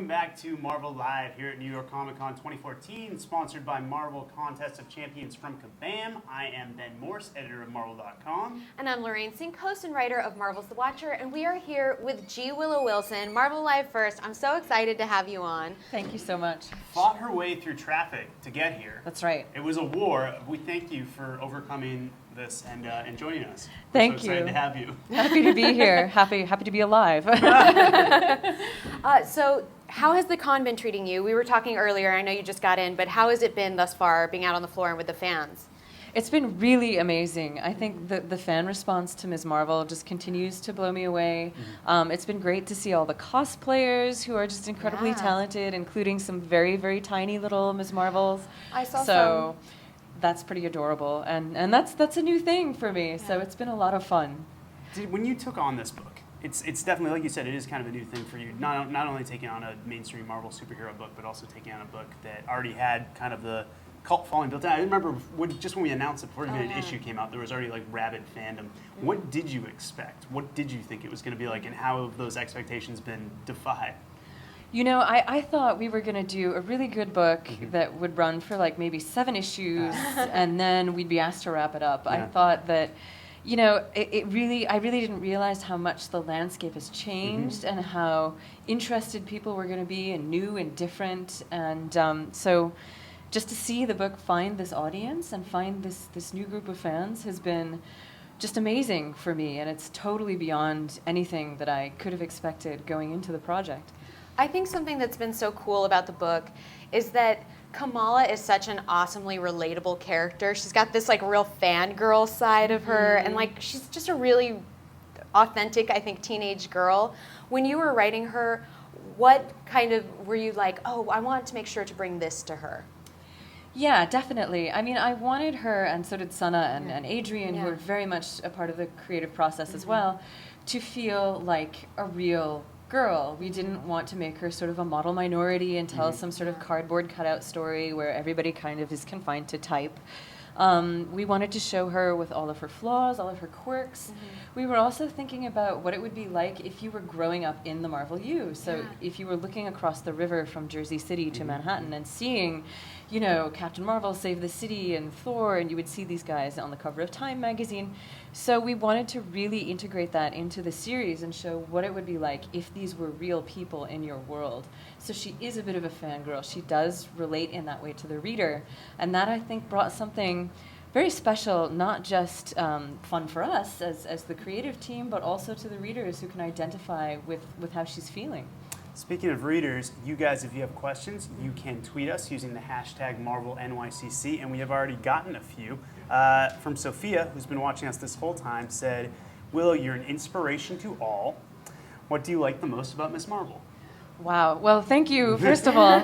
welcome back to Marvel Live here at New York Comic Con 2014, sponsored by Marvel Contest of Champions from Kabam. I am Ben Morse, editor of Marvel.com. And I'm Lorraine Sink, host and writer of Marvel's The Watcher, and we are here with G. Willow Wilson, Marvel Live first. I'm so excited to have you on. Thank you so much. Fought her way through traffic to get here. That's right. It was a war. We thank you for overcoming this and joining us. Thank We're so you. excited to have you. Happy to be here. Happy to be alive. So how has the con been treating you? We were talking earlier, I know you just got in, but how has it been thus far, being out on the floor and with the fans? It's been really amazing. I think the fan response to Ms. Marvel just continues to blow me away. It's been great to see all the cosplayers who are just incredibly talented, including some very, very tiny little Ms. Marvels. I saw some. That's pretty adorable, and that's a new thing for me. So it's been a lot of fun. When you took on this book, it's definitely, like you said, it is kind of a new thing for you. Not only taking on a mainstream Marvel superhero book, but also taking on a book that already had kind of the cult following built in. I remember just when we announced it, before even an issue came out, there was already like rabid fandom. What did you expect? What did you think it was going to be like, and how have those expectations been defied? You know, I thought we were going to do a really good book that would run for like maybe 7 issues, and then we'd be asked to wrap it up. I thought that, you know, I really didn't realize how much the landscape has changed and how interested people were going to be and new and different. And so just to see the book find this audience and find this new group of fans has been just amazing for me. And it's totally beyond anything that I could have expected going into the project. I think something that's been so cool about the book is that Kamala is such an awesomely relatable character. She's got this like real fangirl side of her, and like she's just a really authentic, I think, teenage girl. When you were writing her, what kind of were you like, oh, I want to make sure to bring this to her? Yeah, definitely. I mean, I wanted her, and so did Sana and Adrian, who are very much a part of the creative process as well, to feel like a real girl. We didn't want to make her sort of a model minority and tell some sort of cardboard cutout story where everybody kind of is confined to type. We wanted to show her with all of her flaws, all of her quirks. We were also thinking about what it would be like if you were growing up in the Marvel U. So if you were looking across the river from Jersey City to Manhattan and seeing, you know, Captain Marvel save the city and Thor, and you would see these guys on the cover of Time magazine. So we wanted to really integrate that into the series and show what it would be like if these were real people in your world. So she is a bit of a fangirl. She does relate in that way to the reader. And that, I think, brought something very special, not just fun for us as the creative team, but also to the readers who can identify with how she's feeling. Speaking of readers, you guys, if you have questions, you can tweet us using the hashtag MarvelNYCC, and we have already gotten a few. From Sophia, who's been watching us this whole time, said, Willow, you're an inspiration to all. What do you like the most about Ms. Marvel? Wow. Well, thank you, first of all.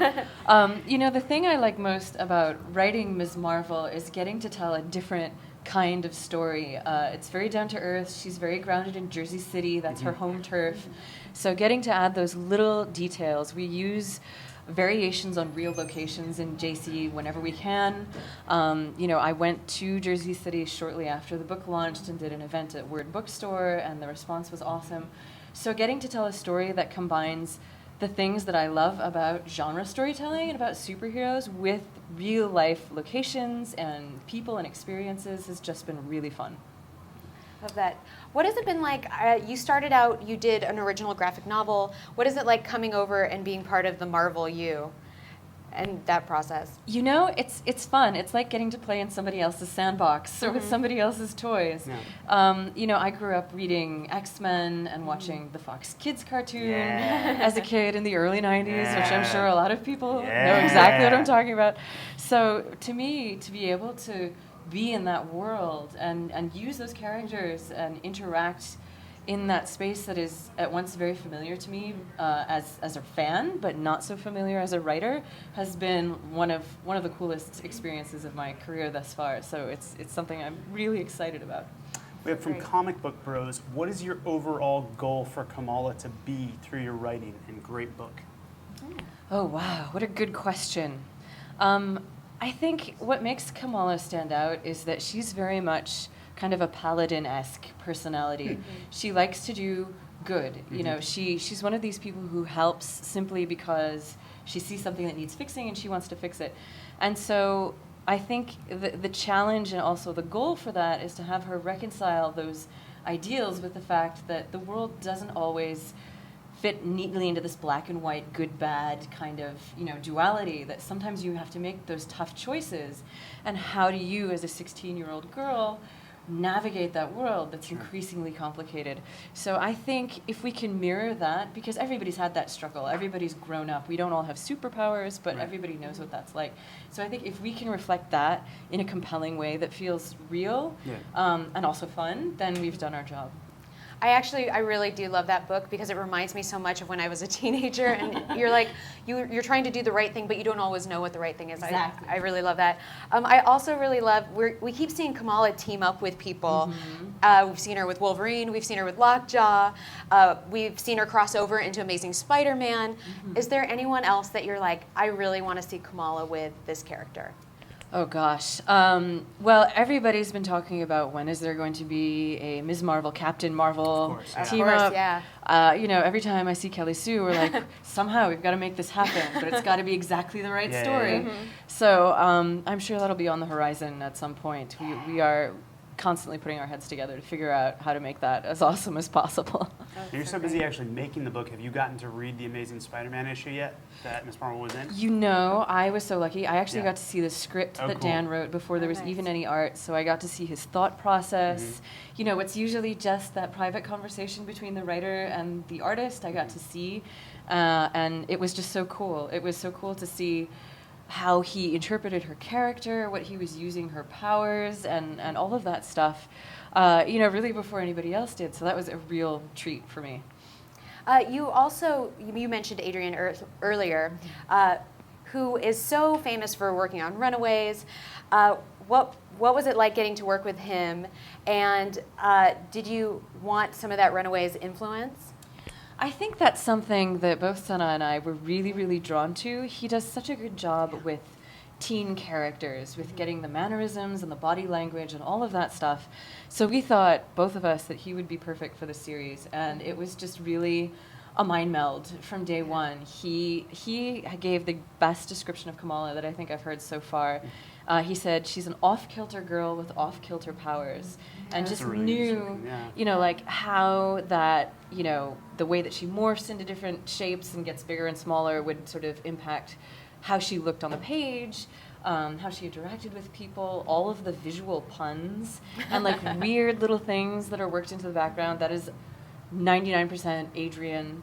You know, the thing I like most about writing Ms. Marvel is getting to tell a different kind of story. It's very down to earth. She's very grounded in Jersey City. That's her home turf. So getting to add those little details. We use variations on real locations in JC whenever we can. You know, I went to Jersey City shortly after the book launched and did an event at Word Bookstore, and the response was awesome. So getting to tell a story that combines the things that I love about genre storytelling and about superheroes with real life locations and people and experiences has just been really fun. Love that. What has it been like? You started out, you did an original graphic novel. What is it like coming over and being part of the Marvel U and that process? You know, it's fun. It's like getting to play in somebody else's sandbox or with somebody else's toys. You know, I grew up reading X-Men and watching the Fox Kids cartoon as a kid in the early 90s, which I'm sure a lot of people know exactly what I'm talking about. So to me, to be able to be in that world and use those characters and interact in that space that is at once very familiar to me as a fan, but not so familiar as a writer, has been one of the coolest experiences of my career thus far. So it's something I'm really excited about. We have from Comic Book Bros, what is your overall goal for Kamala to be through your writing and great book? Oh wow, what a good question. I think what makes Kamala stand out is that she's very much kind of a paladin-esque personality. She likes to do good. You know, she's one of these people who helps simply because she sees something that needs fixing and she wants to fix it. And so I think the challenge and also the goal for that is to have her reconcile those ideals with the fact that the world doesn't always fit neatly into this black and white, good, bad kind of, you know, duality, that sometimes you have to make those tough choices. And how do you, as a 16-year-old girl, navigate that world that's increasingly complicated? So I think if we can mirror that, because everybody's had that struggle, everybody's grown up, we don't all have superpowers, but everybody knows what that's like. So I think if we can reflect that in a compelling way that feels real and also fun, then we've done our job. I really do love that book because it reminds me so much of when I was a teenager, and you're like, you're trying to do the right thing, but you don't always know what the right thing is. Exactly. I really love that. I also really love, we keep seeing Kamala team up with people. We've seen her with Wolverine, we've seen her with Lockjaw, we've seen her cross over into Amazing Spider-Man. Is there anyone else that you're like, I really want to see Kamala with this character? Oh gosh. Well, everybody's been talking about when is there going to be a Ms. Marvel, Captain Marvel team up. You know, every time I see Kelly Sue, we're like, somehow we've got to make this happen, but it's got to be exactly the right story. So I'm sure that'll be on the horizon at some point. We are constantly putting our heads together to figure out how to make that as awesome as possible. You're so busy actually making the book. Have you gotten to read the Amazing Spider-Man issue yet that Ms. Marvel was in? You know, I was so lucky. I actually got to see the script that Dan wrote before there was even any art, so I got to see his thought process. You know, it's usually just that private conversation between the writer and the artist I got to see, and it was just so cool. It was so cool to see how he interpreted her character, what he was using her powers, and all of that stuff, you know, really before anybody else did. So that was a real treat for me. You mentioned Adrian Earth earlier, who is so famous for working on Runaways. What was it like getting to work with him? And did you want some of that Runaways influence? I think that's something that both Sana and I were really, really drawn to. He does such a good job with teen characters, with getting the mannerisms and the body language and all of that stuff. So we thought, both of us, that he would be perfect for the series. And it was just really a mind meld from day one. He gave the best description of Kamala that I think I've heard so far. He said she's an off-kilter girl with off-kilter powers, and just knew, you know, like how that, you know, the way that she morphs into different shapes and gets bigger and smaller would sort of impact how she looked on the page, how she interacted with people, all of the visual puns and like weird little things that are worked into the background. That is 99% Adrian.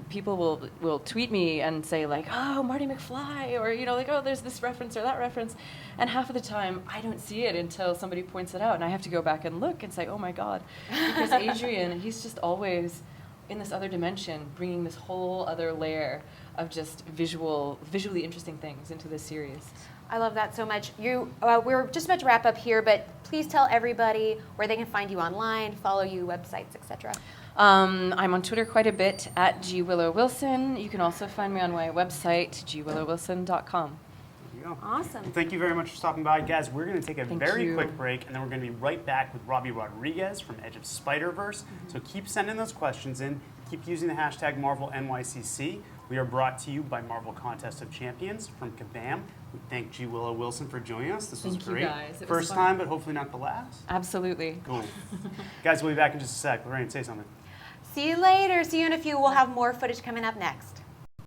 People will tweet me and say like, oh, Marty McFly, or, you know, like, oh, there's this reference or that reference. And half of the time I don't see it until somebody points it out, and I have to go back and look and say, oh my God, because Adrian, he's just always in this other dimension, bringing this whole other layer of just visually interesting things into this series. I love that so much. We're just about to wrap up here, but please tell everybody where they can find you online, follow you, websites, etc. I'm on Twitter quite a bit at @GWillowWilson. You can also find me on my website, gwillowwilson.com. There you go. Awesome. Well, thank you very much for stopping by. Guys, we're going to take a Thank very you. quick break, and then we're going to be right back with Robbie Rodriguez from Edge of Spider-Verse. So keep sending those questions in. Keep using the hashtag MarvelNYCC. We are brought to you by Marvel Contest of Champions from Kabam. We thank G. Willow Wilson for joining us. This was Thank you, great. guys. It was First fun. time, but hopefully not the last. Absolutely. Cool. Guys, we'll be back in just a sec. Lorraine, say something. See you later. See you in a few. We'll have more footage coming up next.